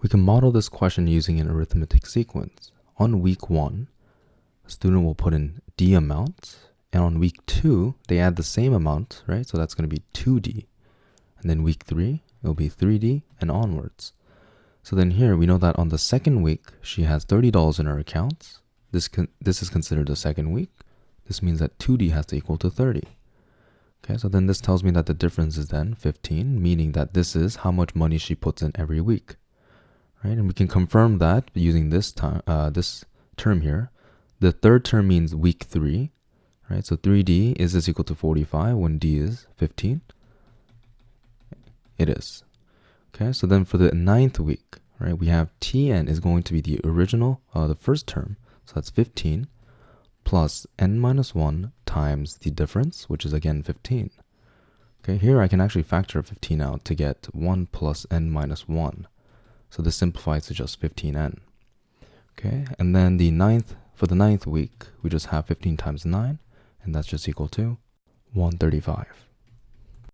We can model this question using an arithmetic sequence. On week 1, the student will put in D amount, and on week 2, they add the same amount, right? So that's going to be 2D. And then week 3, it'll be 3D and onwards. So then here, we know that on the second week, she has $30 in her account. This is considered the second week. This means that 2D has to equal to 30. Okay, so then this tells me that the difference is then 15, meaning that this is how much money she puts in every week. Right? And we can confirm that using this term here. The third term means week 3. Right? So 3D, is this equal to 45 when D is 15? It is. Okay, so then for the 9th week, right, we have Tn is going to be the original, the first term. So that's 15 plus n minus 1 times the difference, which is again 15. Okay, here I can actually factor 15 out to get 1 plus n minus 1. So this simplifies to just 15n. Okay, and then for the 9th week, we just have 15 times 9, and that's just equal to 135.